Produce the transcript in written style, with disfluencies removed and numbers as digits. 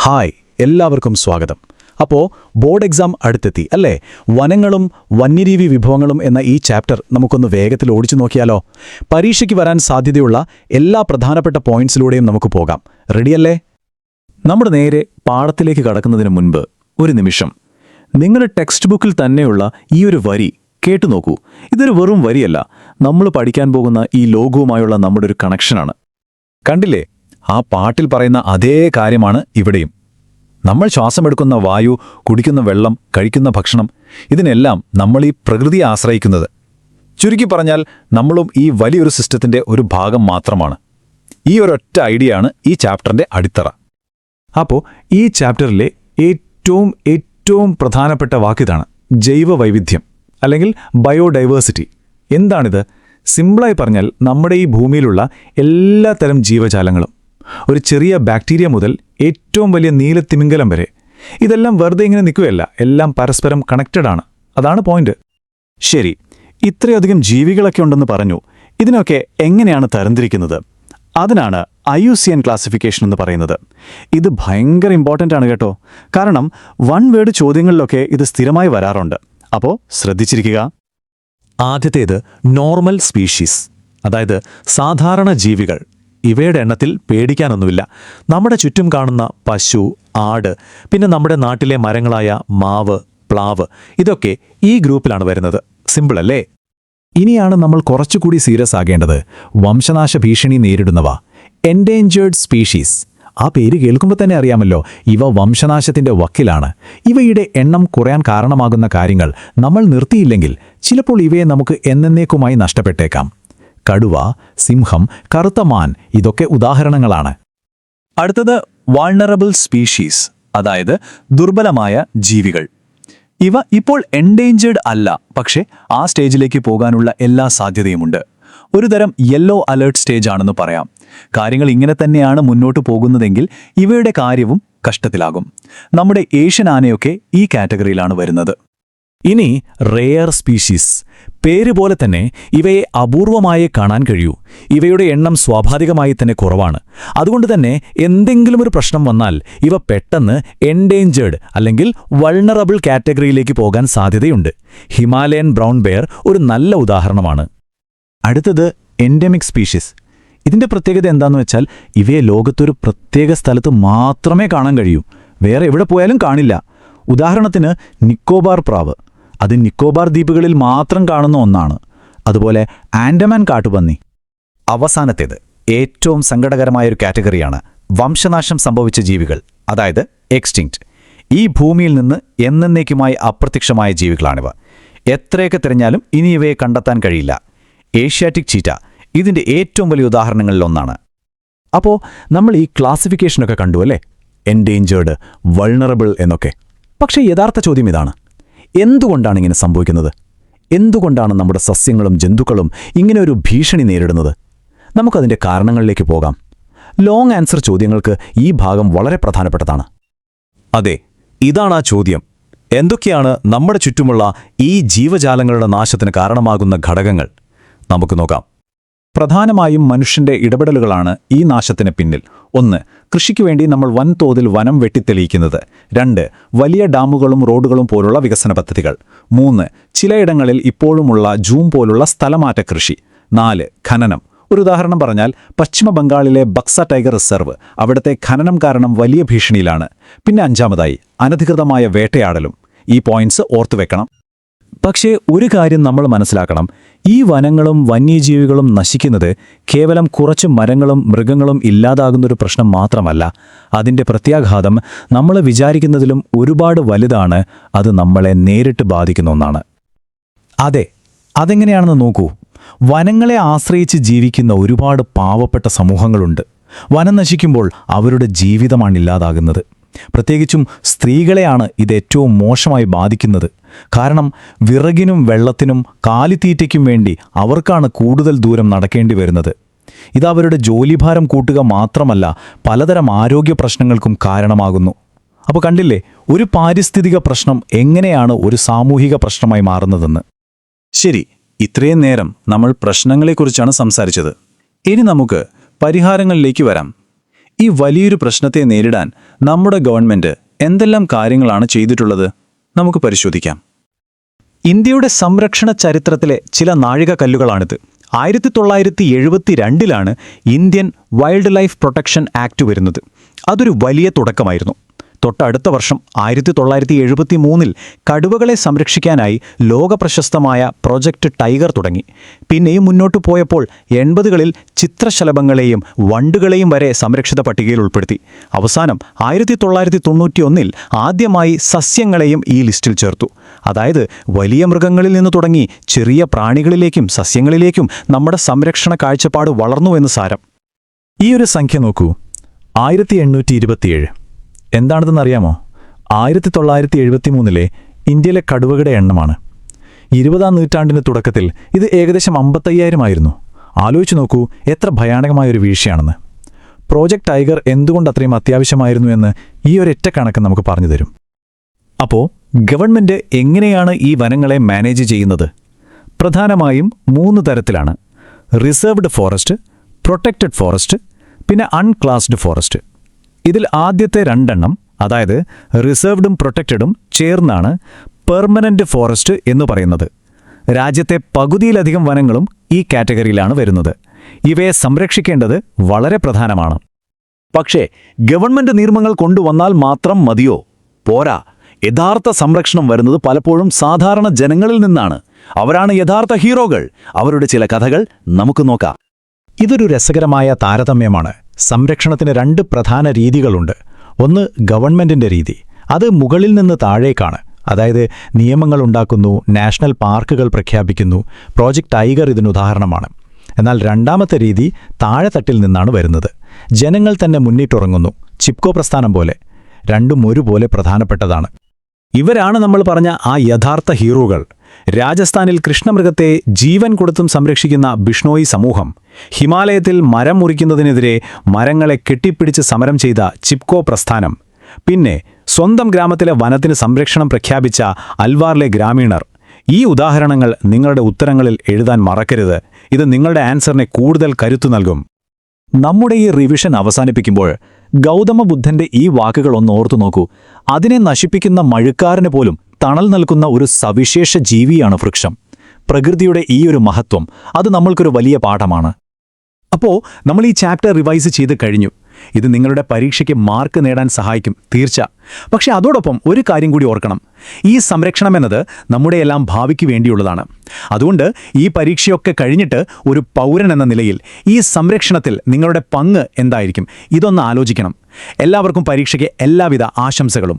Hi, എല്ലാവർക്കും സ്വാഗതം. അപ്പോൾ ബോർഡ് എക്സാം അടുത്തെത്തി അല്ലേ? വനങ്ങളും വന്യജീവി വിഭവങ്ങളും എന്ന ഈ ചാപ്റ്റർ നമുക്കൊന്ന് വേഗത്തിൽ ഓടിച്ചു നോക്കിയാലോ? പരീക്ഷയ്ക്ക് വരാൻ സാധ്യതയുള്ള എല്ലാ പ്രധാനപ്പെട്ട പോയിന്റ്സിലൂടെയും നമുക്ക് പോകാം. റെഡിയല്ലേ? നമ്മുടെ നേരെ പാഠത്തിലേക്ക് കടക്കുന്നതിന് മുൻപ് ഒരു നിമിഷം നിങ്ങളുടെ ടെക്സ്റ്റ് ബുക്കിൽ തന്നെയുള്ള ഈ ഒരു വരി കേട്ടുനോക്കൂ. ഇതൊരു വെറും വരിയല്ല, നമ്മൾ പഠിക്കാൻ പോകുന്ന ഈ ലോകവുമായുള്ള നമ്മുടെ ഒരു കണക്ഷനാണ്. കണ്ടില്ലേ? ആ പാട്ടിൽ പറയുന്ന അതേ കാര്യമാണ് ഇവിടെയും. നമ്മൾ ശ്വാസമെടുക്കുന്ന വായു, കുടിക്കുന്ന വെള്ളം, കഴിക്കുന്ന ഭക്ഷണം, ഇതിനെല്ലാം നമ്മൾ ഈ പ്രകൃതിയെ ആശ്രയിക്കുന്നത്. ചുരുക്കി പറഞ്ഞാൽ നമ്മളും ഈ വലിയൊരു സിസ്റ്റത്തിന്റെ ഒരു ഭാഗം മാത്രമാണ്. ഈ ഒരൊറ്റ ഐഡിയയാണ് ഈ ചാപ്റ്ററിന്റെ അടിത്തറ. അപ്പോൾ ഈ ചാപ്റ്ററിലെ ഏറ്റവും പ്രധാനപ്പെട്ട വാക്കിതാണ് ജൈവ വൈവിധ്യം അല്ലെങ്കിൽ ബയോഡൈവേഴ്സിറ്റി. എന്താണിത്? സിമ്പിളായി പറഞ്ഞാൽ നമ്മുടെ ഈ ഭൂമിയിലുള്ള എല്ലാത്തരം ജീവജാലങ്ങളും, ഒരു ചെറിയ ബാക്ടീരിയ മുതൽ ഏറ്റവും വലിയ നീലത്തിമിംഗലം വരെ, ഇതെല്ലാം വെറുതെ ഇങ്ങനെ നിൽക്കുകയല്ല, എല്ലാം പരസ്പരം കണക്റ്റഡാണ്. അതാണ് പോയിന്റ്. ശരി, ഇത്രയധികം ജീവികളൊക്കെ ഉണ്ടെന്ന് പറഞ്ഞു. ഇതിനൊക്കെ എങ്ങനെയാണ് തരംതിരിക്കുന്നത്? അതിനാണ് IUCN ക്ലാസിഫിക്കേഷൻ എന്ന് പറയുന്നത്. ഇത് ഭയങ്കര ഇമ്പോർട്ടൻ്റ് ആണ് കേട്ടോ. കാരണം വൺ വേർഡ് ചോദ്യങ്ങളിലൊക്കെ ഇത് സ്ഥിരമായി വരാറുണ്ട്. അപ്പോൾ ശ്രദ്ധിച്ചിരിക്കുക. ആദ്യത്തേത് നോർമൽ സ്പീഷീസ്, അതായത് സാധാരണ ജീവികൾ. ഇവയുടെ എണ്ണത്തിൽ പേടിക്കാനൊന്നുമില്ല. നമ്മുടെ ചുറ്റും കാണുന്ന പശു, ആട്, പിന്നെ നമ്മുടെ നാട്ടിലെ മരങ്ങളായ മാവ്, പ്ലാവ്, ഇതൊക്കെ ഈ ഗ്രൂപ്പിലാണ് വരുന്നത്. സിമ്പിൾ അല്ലേ? ഇനിയാണ് നമ്മൾ കുറച്ചുകൂടി സീരിയസ് ആകേണ്ടത്. വംശനാശ ഭീഷണി നേരിടുന്നവ, എൻഡേഞ്ചേർഡ് സ്പീഷീസ്. ആ പേര് കേൾക്കുമ്പോൾ തന്നെ അറിയാമല്ലോ, ഇവ വംശനാശത്തിന്റെ വക്കിലാണ്. ഇവയുടെ എണ്ണം കുറയാൻ കാരണമാകുന്ന കാര്യങ്ങൾ നമ്മൾ നിർത്തിയില്ലെങ്കിൽ ചിലപ്പോൾ ഇവയെ നമുക്ക് എന്നേക്കുമായി നഷ്ടപ്പെട്ടേക്കാം. കടുവ, സിംഹം, കറുത്ത മാൻ, ഇതൊക്കെ ഉദാഹരണങ്ങളാണ്. അടുത്തത് വൾണറബിൾ സ്പീഷീസ്, അതായത് ദുർബലമായ ജീവികൾ. ഇവ ഇപ്പോൾ എൻഡേഞ്ചേർഡ് അല്ല, പക്ഷേ ആ സ്റ്റേജിലേക്ക് പോകാനുള്ള എല്ലാ സാധ്യതയുമുണ്ട്. ഒരുതരം യെല്ലോ അലേർട്ട് സ്റ്റേജ് ആണെന്ന് പറയാം. കാര്യങ്ങൾ ഇങ്ങനെ തന്നെയാണ് മുന്നോട്ട് പോകുന്നതെങ്കിൽ ഇവയുടെ കാര്യവും കഷ്ടത്തിലാകും. നമ്മുടെ ഏഷ്യൻ ആനയൊക്കെ ഈ കാറ്റഗറിയിലാണ് വരുന്നത്. ഇനി റെയർ സ്പീഷീസ്. പേര് പോലെ തന്നെ ഇവയെ അപൂർവമായി കാണാൻ കഴിയൂ. ഇവയുടെ എണ്ണം സ്വാഭാവികമായി തന്നെ കുറവാണ്. അതുകൊണ്ട് തന്നെ എന്തെങ്കിലും ഒരു പ്രശ്നം വന്നാൽ ഇവ പെട്ടെന്ന് എൻഡേഞ്ചേർഡ് അല്ലെങ്കിൽ വൾണറബിൾ കാറ്റഗറിയിലേക്ക് പോകാൻ സാധ്യതയുണ്ട്. ഹിമാലയൻ ബ്രൗൺ ബെയർ ഒരു നല്ല ഉദാഹരണമാണ്. അടുത്തത് എൻഡമിക് സ്പീഷീസ്. ഇതിന്റെ പ്രത്യേകത എന്താണെന്ന് വെച്ചാൽ ഇവയെ ലോകത്തൊരു പ്രത്യേക സ്ഥലത്ത് മാത്രമേ കാണാൻ കഴിയൂ. വേറെ എവിടെ പോയാലും കാണില്ല. ഉദാഹരണത്തിന് നിക്കോബാർ പ്രാവ്. അത് നിക്കോബാർ ദ്വീപുകളിൽ മാത്രം കാണുന്ന ഒന്നാണ്. അതുപോലെ ആൻഡമാൻ കാട്ടുപന്നി. അവസാനത്തേത് ഏറ്റവും സങ്കടകരമായൊരു കാറ്റഗറിയാണ് വംശനാശം സംഭവിച്ച ജീവികൾ, അതായത് എക്സ്റ്റിങ്ക്റ്റ്. ഈ ഭൂമിയിൽ നിന്ന് എന്നേക്കുമായി അപ്രത്യക്ഷമായ ജീവികളാണിവ. എത്രയൊക്കെ തിരഞ്ഞാലും ഇനി ഇവയെ കണ്ടെത്താൻ കഴിയില്ല. ഏഷ്യാറ്റിക് ചീറ്റ ഇതിന്റെ ഏറ്റവും വലിയ ഉദാഹരണങ്ങളിലൊന്നാണ്. അപ്പോൾ നമ്മൾ ഈ ക്ലാസിഫിക്കേഷനൊക്കെ കണ്ടു അല്ലേ? എൻഡേഞ്ചേർഡ്, വൾണറബിൾ എന്നൊക്കെ. പക്ഷേ യഥാർത്ഥ ചോദ്യം ഇതാണ്: എന്തുകൊണ്ടാണ് ഇങ്ങനെ സംഭവിക്കുന്നത്? എന്തുകൊണ്ടാണ് നമ്മുടെ സസ്യങ്ങളും ജന്തുക്കളും ഇങ്ങനെ ഒരു ഭീഷണി നേരിടുന്നത്? നമുക്കതിൻ്റെ കാരണങ്ങളിലേക്ക് പോകാം. ലോങ് ആൻസർ ചോദ്യങ്ങൾക്ക് ഈ ഭാഗം വളരെ പ്രധാനപ്പെട്ടതാണ്. അതെ, ഇതാണ് ആ ചോദ്യം. എന്തൊക്കെയാണ് നമ്മുടെ ചുറ്റുമുള്ള ഈ ജീവജാലങ്ങളുടെ നാശത്തിന് കാരണമാകുന്ന ഘടകങ്ങൾ? നമുക്ക് നോക്കാം. പ്രധാനമായും മനുഷ്യന്റെ ഇടപെടലുകളാണ് ഈ നാശത്തിന് പിന്നിൽ. 1. കൃഷിക്ക് വേണ്ടി നമ്മൾ വൻതോതിൽ വനം വെട്ടിത്തെളിയിക്കുന്നത്. 2. വലിയ ഡാമുകളും റോഡുകളും പോലുള്ള വികസന പദ്ധതികൾ. 3. ചിലയിടങ്ങളിൽ ഇപ്പോഴുമുള്ള ജൂം പോലുള്ള സ്ഥലമാറ്റ കൃഷി. 4. ഖനനം. ഒരു ഉദാഹരണം പറഞ്ഞാൽ പശ്ചിമ ബംഗാളിലെ ബക്സ ടൈഗർ റിസർവ്, അവിടുത്തെ ഖനനം കാരണം വലിയ ഭീഷണിയിലാണ്. പിന്നെ 5. അനധികൃതമായ വേട്ടയാടലും. ഈ പോയിന്റ്സ് ഓർത്തുവെക്കണം. പക്ഷേ ഒരു കാര്യം നമ്മൾ മനസ്സിലാക്കണം. ഈ വനങ്ങളും വന്യജീവികളും നശിക്കുന്നത് കേവലം കുറച്ച് മരങ്ങളും മൃഗങ്ങളും ഇല്ലാതാകുന്നൊരു പ്രശ്നം മാത്രമല്ല. അതിൻ്റെ പ്രത്യാഘാതം നമ്മൾ വിചാരിക്കുന്നതിലും ഒരുപാട് വലുതാണ്. അത് നമ്മളെ നേരിട്ട് ബാധിക്കുന്ന ഒന്നാണ്. അതെ, അതെങ്ങനെയാണെന്ന് നോക്കൂ. വനങ്ങളെ ആശ്രയിച്ച് ജീവിക്കുന്ന ഒരുപാട് പാവപ്പെട്ട സമൂഹങ്ങളുണ്ട്. വനം നശിക്കുമ്പോൾ അവരുടെ ജീവിതമാണ് ഇല്ലാതാകുന്നത്. പ്രത്യേകിച്ചും സ്ത്രീകളെയാണ് ഇത് ഏറ്റവും മോശമായി ബാധിക്കുന്നത്. കാരണം വിറകിനും വെള്ളത്തിനും കാലിത്തീറ്റയ്ക്കും വേണ്ടി അവർക്കാണ് കൂടുതൽ ദൂരം നടക്കേണ്ടി വരുന്നത്. ഇത് അവരുടെ ജോലിഭാരം കൂട്ടുക മാത്രമല്ല, പലതരം ആരോഗ്യ പ്രശ്നങ്ങൾക്കും കാരണമാകുന്നു. അപ്പോൾ കണ്ടില്ലേ, ഒരു പാരിസ്ഥിതിക പ്രശ്നം എങ്ങനെയാണ് ഒരു സാമൂഹിക പ്രശ്നമായി മാറുന്നതെന്ന്. ശരി, ഇത്രയും നേരം നമ്മൾ പ്രശ്നങ്ങളെക്കുറിച്ചാണ് സംസാരിച്ചത്. ഇനി നമുക്ക് പരിഹാരങ്ങളിലേക്ക് വരാം. ഈ വലിയൊരു പ്രശ്നത്തെ നേരിടാൻ നമ്മുടെ ഗവൺമെന്റ് എന്തെല്ലാം കാര്യങ്ങളാണ് ചെയ്തിട്ടുള്ളത്? നമുക്ക് പരിശോധിക്കാം. ഇന്ത്യയുടെ സംരക്ഷണ ചരിത്രത്തിലെ ചില നാഴികക്കല്ലുകളാണിത്. 1972 Indian wild life protection act വരുന്നത്. അതൊരു വലിയ തുടക്കമായിരുന്നു. തൊട്ടടുത്ത വർഷം 1973 കടുവകളെ സംരക്ഷിക്കാനായി ലോകപ്രശസ്തമായ പ്രൊജക്ട് ടൈഗർ തുടങ്ങി. പിന്നെയും മുന്നോട്ടു പോയപ്പോൾ 80കളിൽ ചിത്രശലഭങ്ങളെയും വണ്ടുകളെയും വരെ സംരക്ഷിത പട്ടികയിൽ ഉൾപ്പെടുത്തി. അവസാനം 1991 ആദ്യമായി സസ്യങ്ങളെയും ഈ ലിസ്റ്റിൽ ചേർത്തു. അതായത് വലിയ മൃഗങ്ങളിൽ നിന്ന് തുടങ്ങി ചെറിയ പ്രാണികളിലേക്കും സസ്യങ്ങളിലേക്കും നമ്മുടെ സംരക്ഷണ കാഴ്ചപ്പാട് വളർന്നുവെന്ന് സാരം. ഈ ഒരു സംഖ്യ നോക്കൂ, 1827. എന്താണെന്നറിയാമോ? 1973 ഇന്ത്യയിലെ കടുവകളുടെ എണ്ണമാണ്. 20ാം നൂറ്റാണ്ടിൻ്റെ തുടക്കത്തിൽ ഇത് ഏകദേശം 55,000 ആയിരുന്നു. ആലോചിച്ചു നോക്കൂ, എത്ര ഭയാനകമായൊരു വീഴ്ചയാണെന്ന്. പ്രോജക്ട് ടൈഗർ എന്തുകൊണ്ട് അത്രയും അത്യാവശ്യമായിരുന്നു എന്ന് ഈ ഒരൊറ്റ കണക്ക് നമുക്ക് പറഞ്ഞു തരും. അപ്പോൾ ഗവൺമെന്റ് എങ്ങനെയാണ് ഈ വനങ്ങളെ മാനേജ് ചെയ്യുന്നത്? പ്രധാനമായും 3 തരത്തിലാണ്: റിസർവ്ഡ് ഫോറസ്റ്റ്, പ്രൊട്ടക്റ്റഡ് ഫോറസ്റ്റ്, പിന്നെ അൺക്ലാസ്ഡ് ഫോറസ്റ്റ്. ഇതിൽ ആദ്യത്തെ 2 അതായത് റിസർവ്ഡും പ്രൊട്ടക്റ്റഡും ചേർന്നാണ് പെർമനന്റ് ഫോറസ്റ്റ് എന്ന് പറയുന്നത്. രാജ്യത്തെ പകുതിയിലധികം വനങ്ങളും ഈ കാറ്റഗറിയിലാണ് വരുന്നത്. ഇവയെ സംരക്ഷിക്കേണ്ടത് വളരെ പ്രധാനമാണ്. പക്ഷേ ഗവൺമെന്റ് നിയമങ്ങൾ കൊണ്ടുവന്നാൽ മാത്രം മതിയോ? പോരാ. യഥാർത്ഥ സംരക്ഷണം വരുന്നത് പലപ്പോഴും സാധാരണ ജനങ്ങളിൽ നിന്നാണ്. അവരാണ് യഥാർത്ഥ ഹീറോകൾ. അവരുടെ ചില കഥകൾ നമുക്ക് നോക്കാം. ഇതൊരു രസകരമായ താരതമ്യമാണ്. സംരക്ഷണത്തിന് 2 പ്രധാന രീതികളുണ്ട്. ഒന്ന് ഗവൺമെന്റിന്റെ രീതി. അത് മുകളിൽ നിന്ന് താഴേക്കാണ്. അതായത് നിയമങ്ങൾ ഉണ്ടാക്കുന്നു, നാഷണൽ പാർക്കുകൾ പ്രഖ്യാപിക്കുന്നു. പ്രോജക്ട് ടൈഗർ ഇതിനുദാഹരണമാണ്. എന്നാൽ രണ്ടാമത്തെ രീതി താഴെത്തട്ടിൽ നിന്നാണ് വരുന്നത്. ജനങ്ങൾ തന്നെ മുന്നിട്ടിറങ്ങുന്നു, ചിപ്കോ പ്രസ്ഥാനം പോലെ. രണ്ടും ഒരുപോലെ പ്രധാനപ്പെട്ടതാണ്. ഇവരാണ് നമ്മൾ പറഞ്ഞ ആ യഥാർത്ഥ ഹീറോകൾ. രാജസ്ഥാനിൽ കൃഷ്ണമൃഗത്തെ ജീവൻ കൊടുത്തും സംരക്ഷിക്കുന്ന ബിഷ്ണോയി സമൂഹം, ഹിമാലയത്തിൽ മരം മുറിക്കുന്നതിനെതിരെ മരങ്ങളെ കെട്ടിപ്പിടിച്ച് സമരം ചെയ്ത ചിപ്കോ പ്രസ്ഥാനം, പിന്നെ സ്വന്തം ഗ്രാമത്തിലെ വനത്തിന് സംരക്ഷണം പ്രഖ്യാപിച്ച അൽവാറിലെ ഗ്രാമീണർ. ഈ ഉദാഹരണങ്ങൾ നിങ്ങളുടെ ഉത്തരങ്ങളിൽ എഴുതാൻ മറക്കരുത്. ഇത് നിങ്ങളുടെ ആൻസറിനെ കൂടുതൽ കരുത്തു നൽകും. നമ്മുടെ ഈ റിവിഷൻ അവസാനിപ്പിക്കുമ്പോൾ ഗൗതമ ബുദ്ധന്റെ ഈ വാക്കുകളൊന്ന് ഓർത്തു നോക്കൂ. അതിനെ നശിപ്പിക്കുന്ന മഴുക്കാരന് പോലും തണൽ നൽകുന്ന ഒരു സവിശേഷ ജീവിയാണ് വൃക്ഷം. പ്രകൃതിയുടെ ഈ ഒരു മഹത്വം, അത് നമ്മൾക്കൊരു വലിയ പാഠമാണ്. അപ്പോൾ നമ്മൾ ഈ ചാപ്റ്റർ റിവൈസ് ചെയ്ത് കഴിഞ്ഞു. ഇത് നിങ്ങളുടെ പരീക്ഷയ്ക്ക് മാർക്ക് നേടാൻ സഹായിക്കും, തീർച്ച. പക്ഷെ അതോടൊപ്പം ഒരു കാര്യം കൂടി ഓർക്കണം. ഈ സംരക്ഷണം എന്നത് നമ്മുടെയെല്ലാം ഭാവിക്ക് വേണ്ടിയുള്ളതാണ്. അതുകൊണ്ട് ഈ പരീക്ഷയൊക്കെ കഴിഞ്ഞിട്ട് ഒരു പൗരൻ എന്ന നിലയിൽ ഈ സംരക്ഷണത്തിൽ നിങ്ങളുടെ പങ്ക് എന്തായിരിക്കും? ഇതൊന്ന് ആലോചിക്കണം. എല്ലാവർക്കും പരീക്ഷയ്ക്ക് എല്ലാവിധ ആശംസകളും.